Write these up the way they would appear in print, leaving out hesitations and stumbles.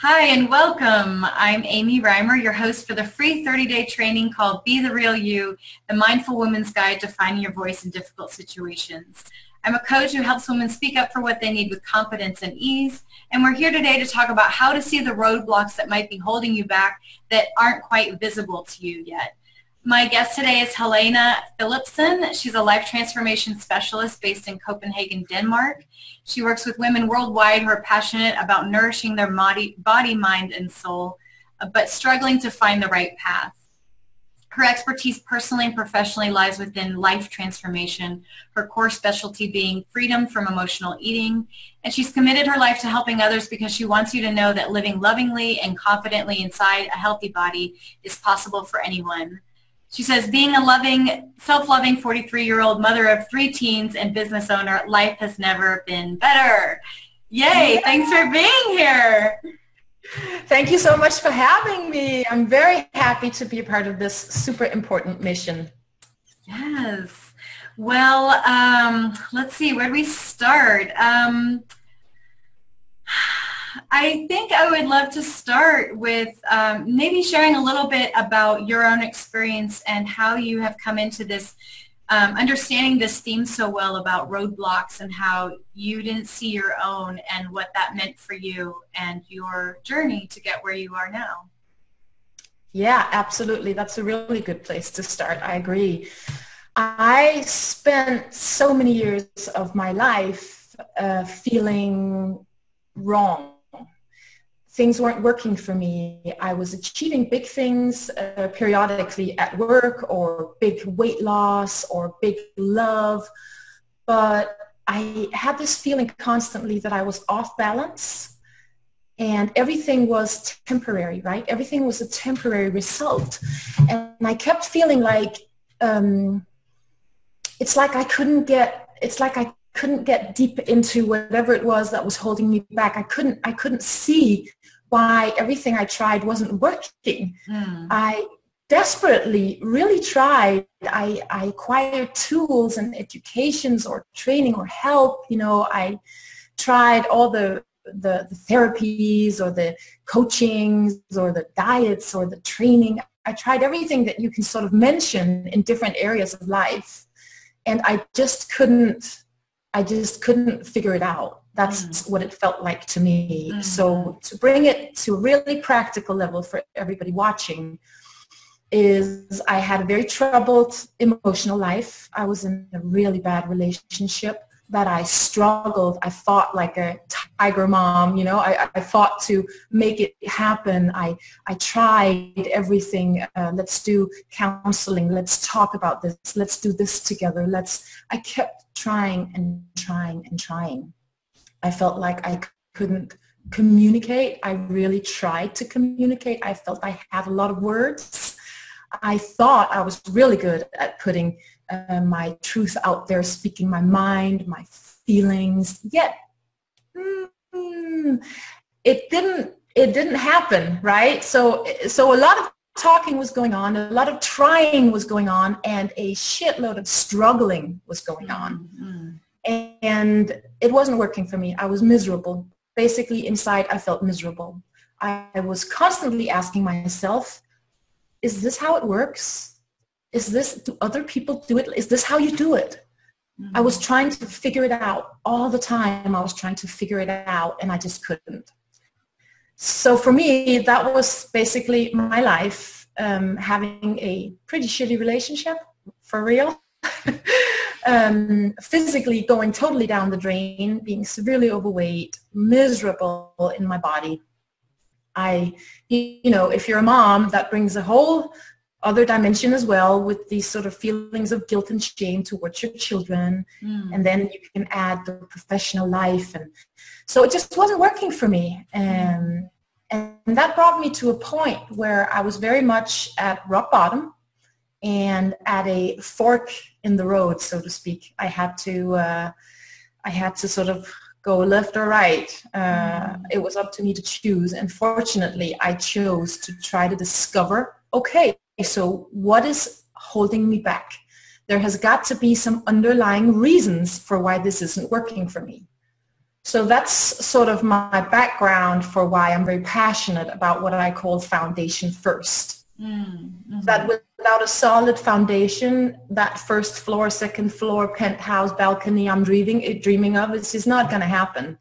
Hi and welcome. I'm Amy Rymer, your host for the free 30-day training called Be the Real You, the Mindful Woman's Guide to Finding Your Voice in Difficult Situations. I'm a coach who helps women speak up for what they need with confidence and ease, and we're here today to talk about how to see the roadblocks that might be holding you back that aren't quite visible to you yet. My guest today is Helene Philipsen. She's a life transformation specialist based in Copenhagen, Denmark. She works with women worldwide who are passionate about nourishing their body, mind, and soul, but struggling to find the right path. Her expertise personally and professionally lies within life transformation, her core specialty being freedom from emotional eating. And she's committed her life to helping others because she wants you to know that living lovingly and confidently inside a healthy body is possible for anyone. She says, being a loving, self-loving 43-year-old mother of 3 teens and business owner, life has never been better. Yay, thanks for being here. Thank you so much for having me. I'm very happy to be a part of this super important mission. Yes. Well, let's see, where do we start? I think I would love to start with maybe sharing a little bit about your own experience and how you have come into this, understanding this theme so well about roadblocks and how you didn't see your own and what that meant for you and your journey to get where you are now. Yeah, absolutely. That's a really good place to start. I agree. I spent so many years of my life feeling wrong. Things weren't working for me. I was achieving big things periodically at work, or big weight loss, or big love, but I had this feeling constantly that I was off balance and everything was temporary, right? Everything was a temporary result. And I kept feeling like it's like I couldn't get deep into whatever it was that was holding me back. I couldn't see why everything I tried wasn't working. I desperately really tried. I acquired tools and educations or training or help. You know, I tried all the therapies or the coachings or the diets or the training. I tried everything that you can sort of mention in different areas of life. And I just couldn't figure it out. That's what it felt like to me. So to bring it to a really practical level for everybody watching is I had a very troubled emotional life. I was in a really bad relationship that I struggled. I fought like a tiger mom, you know. I fought to make it happen. I tried everything. Let's do counseling. Let's talk about this. Let's do this together. I kept trying and trying and trying. I felt like I couldn't communicate. I really tried to communicate. I felt I had a lot of words. I thought I was really good at putting my truth out there, speaking my mind, my feelings. Yet it didn't happen, right? So a lot of talking was going on, a lot of trying was going on, and a shitload of struggling was going on. And it wasn't working for me. I was miserable. Basically, inside, I felt miserable. I was constantly asking myself, is this how it works? Do other people do it? Is this how you do it? I was trying to figure it out all the time. I was trying to figure it out, and I just couldn't. So for me, that was basically my life, having a pretty shitty relationship, for real. Physically going totally down the drain, being severely overweight, miserable in my body. You know, if you're a mom, that brings a whole other dimension as well, with these sort of feelings of guilt and shame towards your children. And then you can add the professional life. And so it just wasn't working for me. And that brought me to a point where I was very much at rock bottom and at a fork in the road, so to speak. I had to sort of go left or right. It was up to me to choose. And fortunately, I chose to try to discover, okay, so what is holding me back? There has got to be some underlying reasons for why this isn't working for me. So that's sort of my background for why I'm very passionate about what I call foundation first. Mm-hmm. That without a solid foundation, that first floor, second floor, penthouse, balcony I'm dreaming of, it's just not going to happen.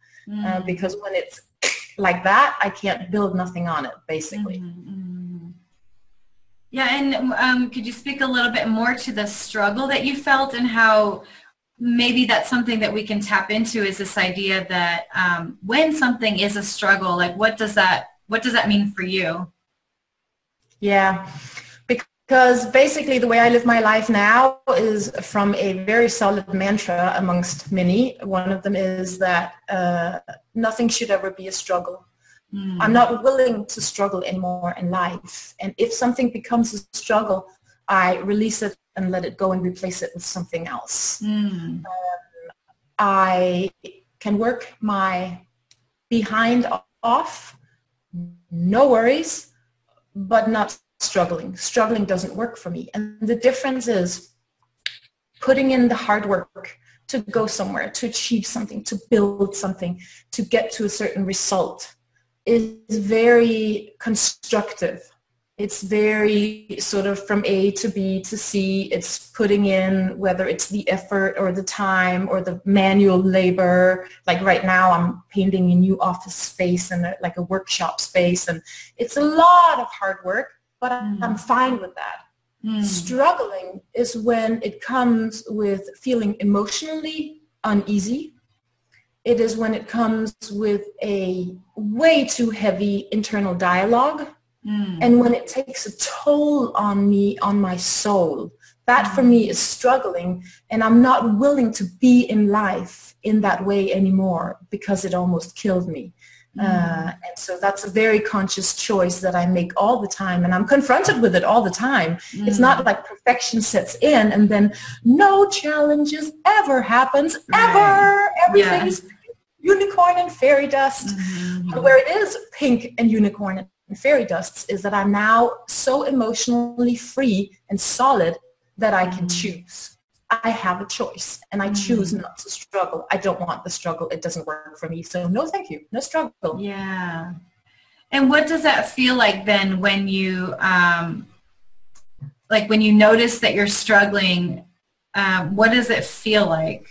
Because when it's like that, I can't build nothing on it, basically. Mm-hmm. Yeah, and could you speak a little bit more to the struggle that you felt and how maybe that's something that we can tap into, is this idea that when something is a struggle, like what does that mean for you? Yeah, because basically the way I live my life now is from a very solid mantra amongst many. One of them is that nothing should ever be a struggle. I'm not willing to struggle anymore in life. And if something becomes a struggle, I release it and let it go and replace it with something else. I can work my behind off, no worries, but not struggling. Struggling doesn't work for me. And the difference is putting in the hard work to go somewhere, to achieve something, to build something, to get to a certain result is very constructive. It's very sort of from A to B to C. It's putting in, whether it's the effort or the time or the manual labor. Like right now I'm painting a new office space and like a workshop space, and it's a lot of hard work, but I'm fine with that. Struggling is when it comes with feeling emotionally uneasy. It is when it comes with a way too heavy internal dialogue. And when it takes a toll on me, on my soul. That for me is struggling, and I'm not willing to be in life in that way anymore because it almost killed me. And so that's a very conscious choice that I make all the time, and I'm confronted with it all the time. It's not like perfection sets in and then no challenges ever happens, ever. Everything is unicorn and fairy dust. But where it is pink and unicorn and fairy dusts is that I'm now so emotionally free and solid that I can choose. I have a choice, and I choose not to struggle. I don't want the struggle. It doesn't work for me. So no, thank you. No struggle. Yeah. And what does that feel like then when you, when you notice that you're struggling, what does it feel like?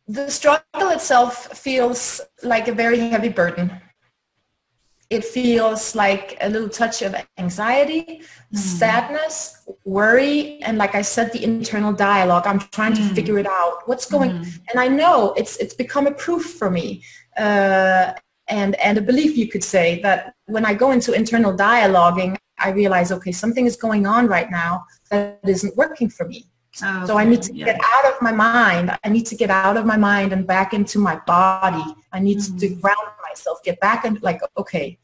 The struggle itself feels like a very heavy burden. It feels like a little touch of anxiety, sadness, worry, and like I said, the internal dialogue. I'm trying to figure it out. What's going and I know it's become a proof for me, and a belief, you could say, that when I go into internal dialoguing, I realize, okay, something is going on right now that isn't working for me. Oh, so I need to get out of my mind. I need to get out of my mind and back into my body. I need to ground myself, get back and like, okay,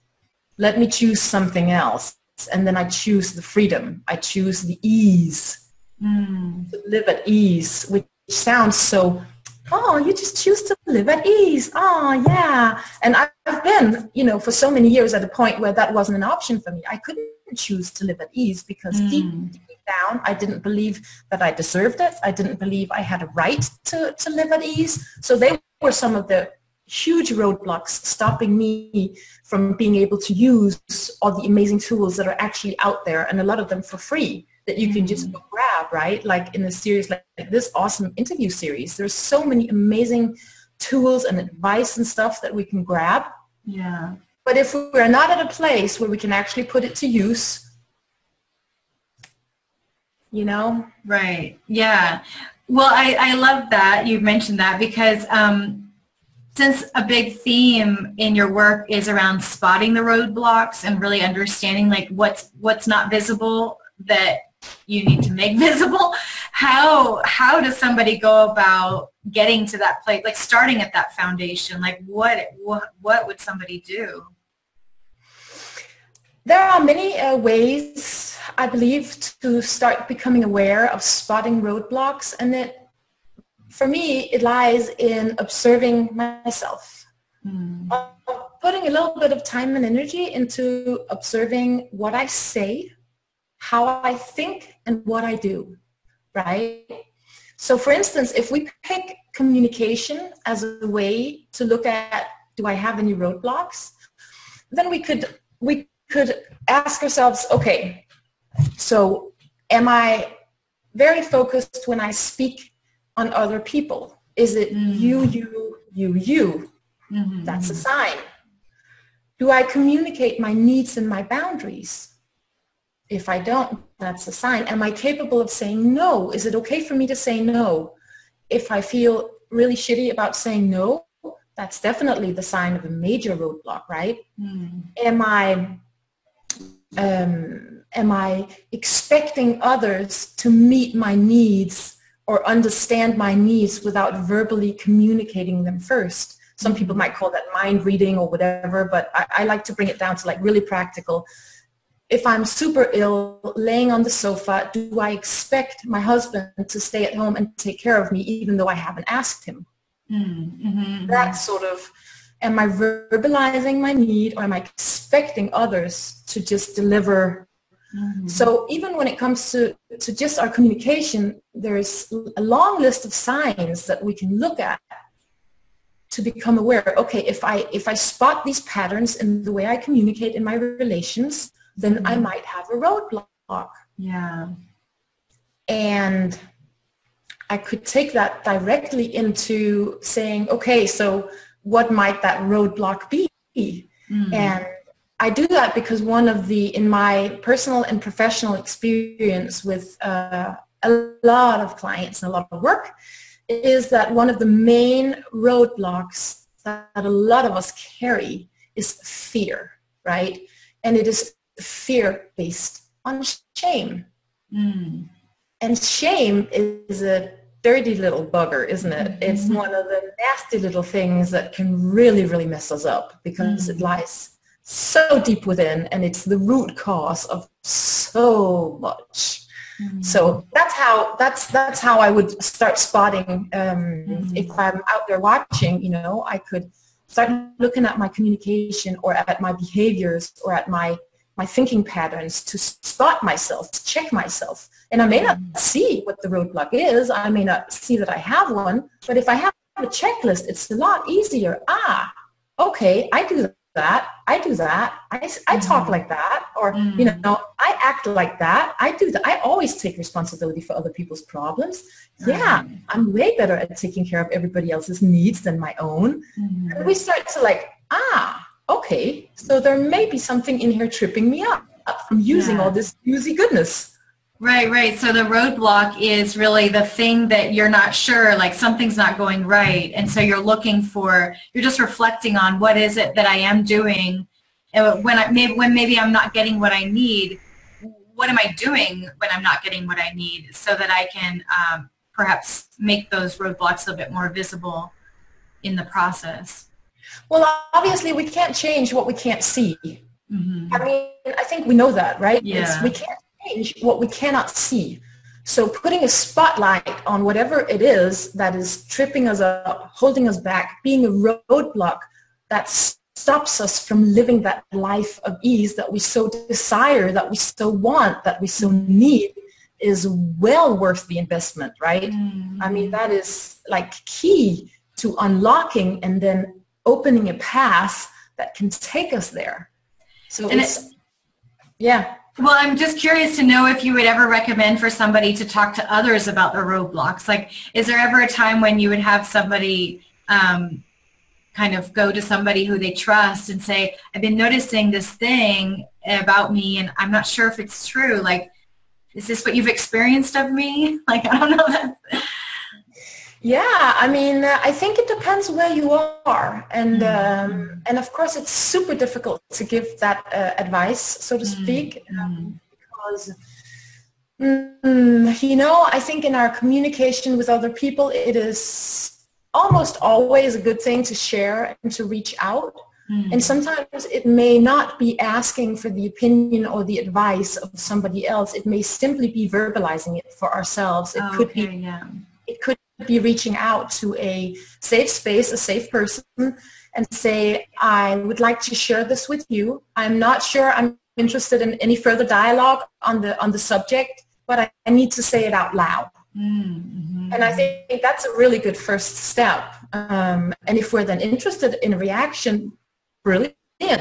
let me choose something else. And then I choose the freedom. I choose the ease, to live at ease, which sounds so, oh, you just choose to live at ease. Oh, yeah. And I've been, for so many years at a point where that wasn't an option for me. I couldn't choose to live at ease because deep down, I didn't believe that I deserved it. I didn't believe I had a right to live at ease. So they were some of the huge roadblocks stopping me from being able to use all the amazing tools that are actually out there, and a lot of them for free that you can just go grab, right? Like in a series like this awesome interview series, there's so many amazing tools and advice and stuff that we can grab. Yeah. But if we're not at a place where we can actually put it to use, Right. Yeah. Well, I love that you mentioned that because since a big theme in your work is around spotting the roadblocks and really understanding like what's not visible that you need to make visible, how does somebody go about getting to that place, like starting at that foundation? Like what would somebody do? There are many ways, I believe, to start becoming aware of spotting roadblocks, and for me, it lies in observing myself. Putting a little bit of time and energy into observing what I say, how I think, and what I do, right? So for instance, if we pick communication as a way to look at, do I have any roadblocks? Then we could ask ourselves, okay, so am I very focused when I speak on other people? Is it you? Mm-hmm. That's a sign. Do I communicate my needs and my boundaries? If I don't, that's a sign. Am I capable of saying no? Is it okay for me to say no? If I feel really shitty about saying no, that's definitely the sign of a major roadblock, right? Am I expecting others to meet my needs or understand my needs without verbally communicating them first? Some people might call that mind reading or whatever, but I like to bring it down to like really practical. If I'm super ill, laying on the sofa, do I expect my husband to stay at home and take care of me even though I haven't asked him? That sort of, am I verbalizing my need, or am I expecting others to just deliver? So even when it comes to just our communication, there's a long list of signs that we can look at to become aware. Okay, if I spot these patterns in the way I communicate in my relations, then I might have a roadblock. Yeah. And I could take that directly into saying, okay, so what might that roadblock be? And I do that because in my personal and professional experience with a lot of clients and a lot of work, is that one of the main roadblocks that a lot of us carry is fear, right? And it is fear based on shame. And shame is a dirty little bugger, isn't it? It's one of the nasty little things that can really, really mess us up because it lies so deep within, and it's the root cause of so much. So that's how I would start spotting. If I'm out there watching, I could start looking at my communication or at my behaviors or at my thinking patterns to spot myself, to check myself. And I may not see what the roadblock is. I may not see that I have one, but if I have a checklist, it's a lot easier. Okay, I do that. I do that. I talk like that, or, I act like that. I do that. I always take responsibility for other people's problems. Yeah, I'm way better at taking care of everybody else's needs than my own. And we start to okay, so there may be something in here tripping me up from using all this juicy goodness. Right. So the roadblock is really the thing that you're not sure, like something's not going right. And so you're just reflecting on what is it that I am doing. And when maybe I'm not getting what I need, what am I doing when I'm not getting what I need, so that I can perhaps make those roadblocks a little bit more visible in the process. Well, obviously we can't change what we can't see. I mean, I think we know that, right? Yeah. We can't change what we cannot see. So putting a spotlight on whatever it is that is tripping us up, holding us back, being a roadblock that stops us from living that life of ease that we so desire, that we so want, that we so need, is well worth the investment, right? I mean, that is like key to unlocking and then opening a path that can take us there. So Well, I'm just curious to know if you would ever recommend for somebody to talk to others about their roadblocks. Like, is there ever a time when you would have somebody kind of go to somebody who they trust and say, I've been noticing this thing about me and I'm not sure if it's true. Like, is this what you've experienced of me? Like, I don't know. Yeah, I mean, I think it depends where you are, and of course it's super difficult to give that advice, so to speak, because I think in our communication with other people, it is almost always a good thing to share and to reach out, and sometimes it may not be asking for the opinion or the advice of somebody else. It may simply be verbalizing it for ourselves. It could be reaching out to a safe space, a safe person, and say, I would like to share this with you. I'm not sure I'm interested in any further dialogue on the subject, but I need to say it out loud. And I think that's a really good first step. And if we're then interested in a reaction, brilliant,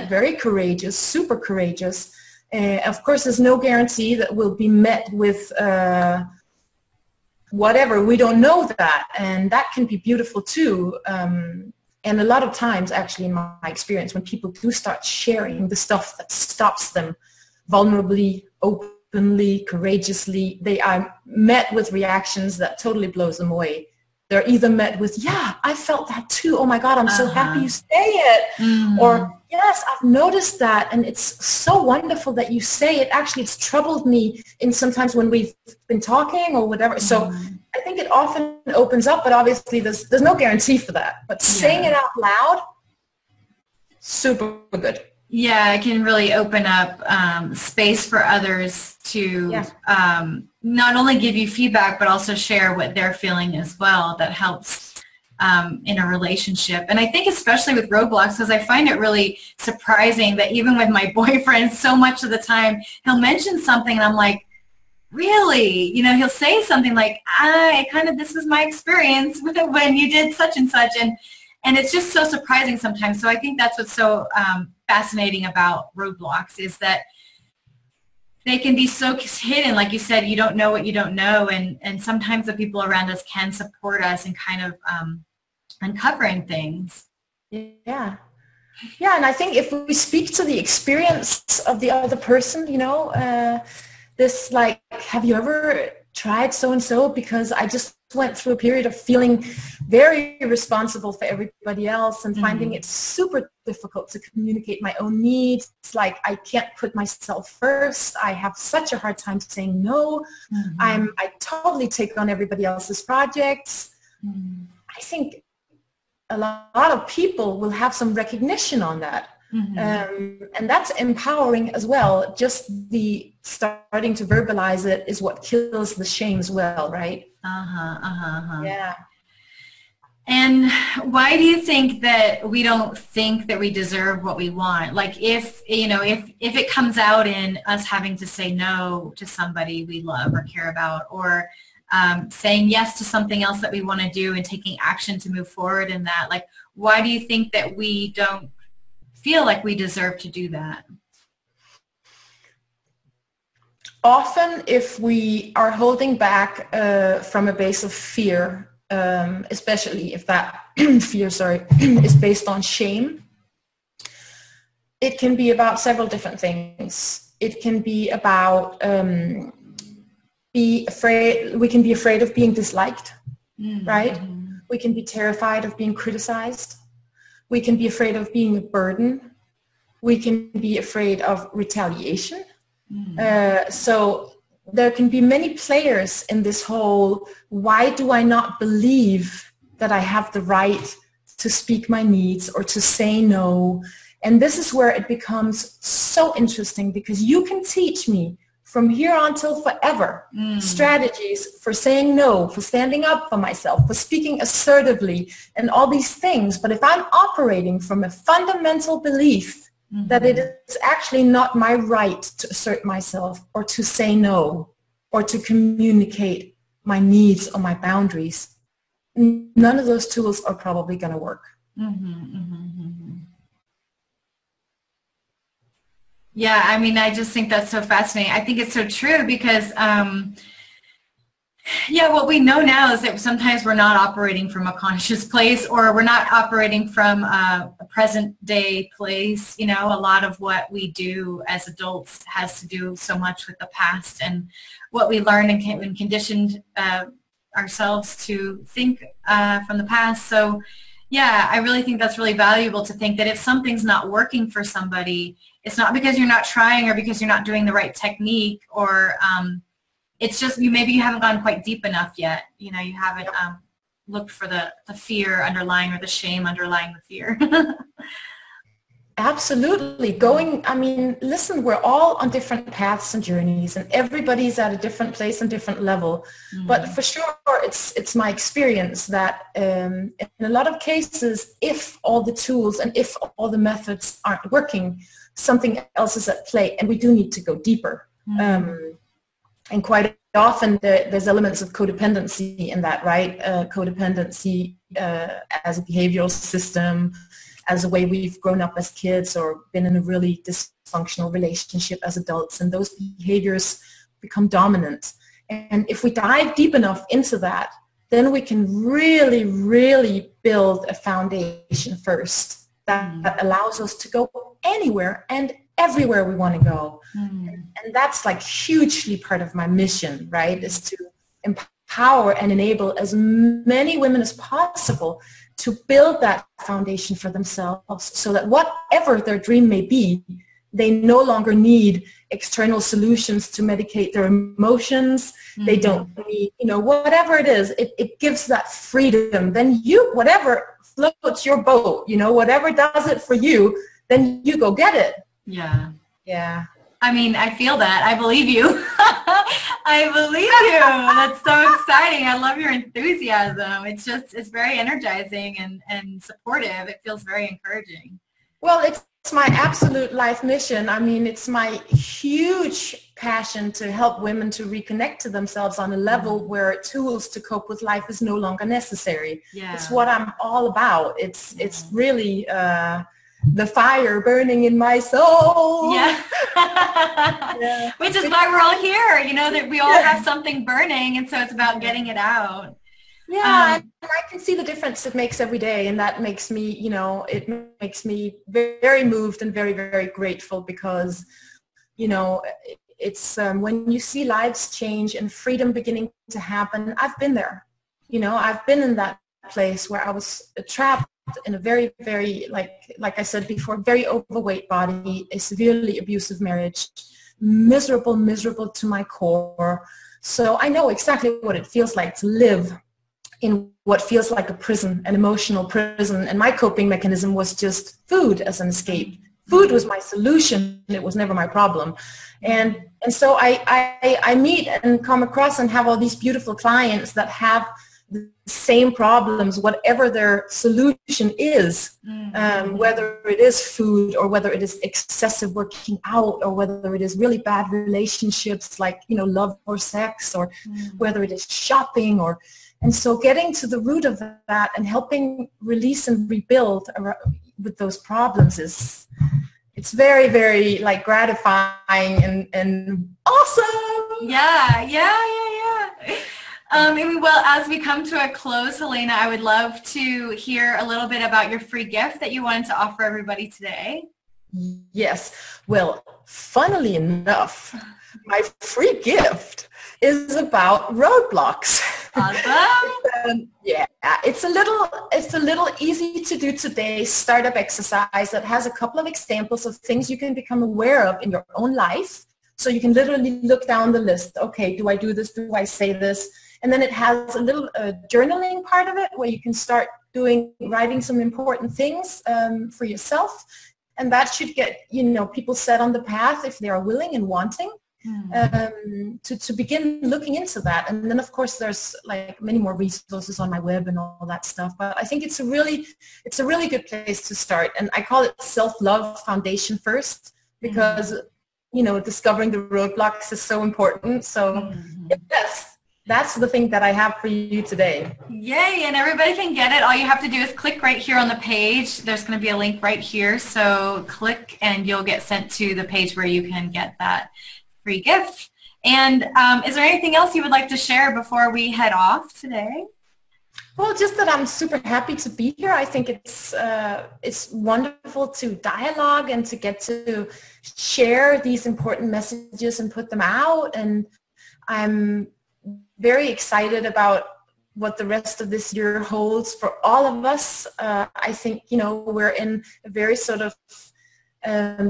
very courageous, super courageous. Of course, there's no guarantee that we'll be met with whatever. We don't know that, and that can be beautiful too. And a lot of times, actually, in my experience, when people do start sharing the stuff that stops them vulnerably, openly, courageously, they are met with reactions that totally blows them away. They're either met with, yeah, I felt that too. Oh my God, I'm so happy you say it. Or, yes, I've noticed that. And it's so wonderful that you say it. Actually, it's troubled me in sometimes when we've been talking or whatever. So I think it often opens up, but obviously there's no guarantee for that. But saying it out loud, super good. Yeah, it can really open up space for others to not only give you feedback, but also share what they're feeling as well. That helps in a relationship. And I think especially with roadblocks, because I find it really surprising that even with my boyfriend, so much of the time, he'll mention something and I'm like, really? You know, he'll say something like, this was my experience with it when you did such and such. And it's just so surprising sometimes. So I think that's what's so fascinating about roadblocks is that they can be so hidden. Like you said, you don't know what you don't know. And sometimes the people around us can support us in kind of uncovering things. Yeah. Yeah, and I think if we speak to the experience of the other person, you know, this like, have you ever tried so-and-so? Because I just went through a period of feeling very responsible for everybody else and finding it super difficult to communicate my own needs. It's like I can't put myself first. I have such a hard time saying no. I totally take on everybody else's projects. I think a lot of people will have some recognition on that. And that's empowering as well. Just the starting to verbalize it is what kills the shame as well, right? Yeah. And why do you think that we don't think that we deserve what we want? Like if it comes out in us having to say no to somebody we love or care about, or saying yes to something else that we want to do and taking action to move forward in that, like, why do you think that we don't feel like we deserve to do that? Often if we are holding back from a base of fear, especially if that fear, is based on shame, it can be about several different things. It can be about we can be afraid of being disliked, right? We can be terrified of being criticized. We can be afraid of being a burden. We can be afraid of retaliation. So there can be many players in this whole, why do I not believe that I have the right to speak my needs or to say no? And this is where it becomes so interesting, because you can teach me from here on till forever strategies for saying no, for standing up for myself, for speaking assertively, and all these things. But if I'm operating from a fundamental belief that it is actually not my right to assert myself or to say no or to communicate my needs or my boundaries, none of those tools are probably going to work. Yeah, I mean, I just think that's so fascinating. I think it's so true because, what we know now is that sometimes we're not operating from a conscious place, or we're not operating from a present day place. You know, a lot of what we do as adults has to do so much with the past and what we learned and conditioned ourselves to think from the past. So, yeah, I really think that's really valuable to think that if something's not working for somebody, it's not because you're not trying or because you're not doing the right technique, or it's just maybe you haven't gone quite deep enough yet. You know, you haven't looked for the fear underlying or the shame underlying the fear. Absolutely. Listen, we're all on different paths and journeys, and everybody's at a different place and different level. But for sure, it's my experience that in a lot of cases, if all the tools and if all the methods aren't working, something else is at play, and we do need to go deeper. And quite often there's elements of codependency in that, right? Codependency as a behavioral system, as a way we've grown up as kids or been in a really dysfunctional relationship as adults, and those behaviors become dominant. And if we dive deep enough into that, then we can really, really build a foundation first that allows us to go anywhere and everywhere we want to go. And that's like hugely part of my mission, right, is to empower and enable as many women as possible to build that foundation for themselves, so that whatever their dream may be, they no longer need external solutions to medicate their emotions. They don't need, whatever it is, it gives that freedom. Then whatever floats your boat, whatever does it for you, then you go get it. Yeah. Yeah. I mean, I feel that. I believe you. I believe you. That's so exciting. I love your enthusiasm. It's very energizing and supportive. It feels very encouraging. Well, it's my absolute life mission. I mean, it's my huge passion to help women to reconnect to themselves on a level where tools to cope with life is no longer necessary. Yeah. It's what I'm all about. It's really the fire burning in my soul. Yeah. Yeah. Which is why we're all here, that we all have something burning, and so it's about getting it out. Yeah, and I can see the difference it makes every day, and that makes me, it makes me very moved and very, very grateful, because, it's when you see lives change and freedom beginning to happen. I've been there. I've been in that place where I was trapped in a very, very, like I said before, very overweight body, a severely abusive marriage, miserable to my core. So I know exactly what it feels like to live in what feels like a prison, an emotional prison. And my coping mechanism was just food as an escape. Food was my solution. It was never my problem. And so I meet and come across and have all these beautiful clients that have the same problems, whatever their solution is, whether it is food, or whether it is excessive working out, or whether it is really bad relationships like, love or sex, or whether it is shopping, and so getting to the root of that and helping release and rebuild with those problems it's very, very gratifying and awesome. Yeah. Well, as we come to a close, Helene, I would love to hear a little bit about your free gift that you wanted to offer everybody today. Yes. Well, funnily enough, my free gift is about roadblocks. Awesome. Yeah, it's a little easy to do today startup exercise that has a couple of examples of things you can become aware of in your own life. So you can literally look down the list. Okay, do I do this? Do I say this? And then it has a little journaling part of it where you can start writing some important things for yourself. And that should get, people set on the path if they are willing and wanting to begin looking into that. And then, of course, there's many more resources on my web and all that stuff. But I think it's a really good place to start. And I call it self-love foundation first, because, discovering the roadblocks is so important. So yes. That's the thing that I have for you today. Yay, and everybody can get it. All you have to do is click right here on the page. There's going to be a link right here. So click and you'll get sent to the page where you can get that free gift. And is there anything else you would like to share before we head off today? Well, just that I'm super happy to be here. I think it's wonderful to dialogue and to get to share these important messages and put them out. And I'm very excited about what the rest of this year holds for all of us. I think, we're in a very sort of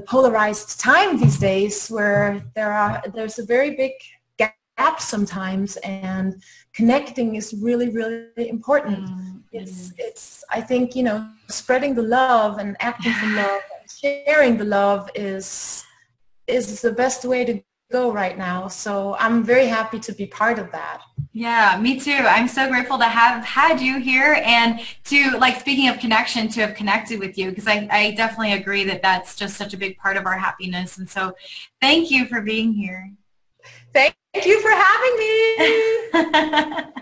polarized time these days where there's a very big gap sometimes, and connecting is really, really important. It's I think, spreading the love and acting for love and sharing the love is the best way to go right now. So I'm very happy to be part of that. Yeah, me too. I'm so grateful to have had you here, and to, speaking of connection, to have connected with you, because I definitely agree that that's just such a big part of our happiness. And so thank you for being here. Thank you for having me.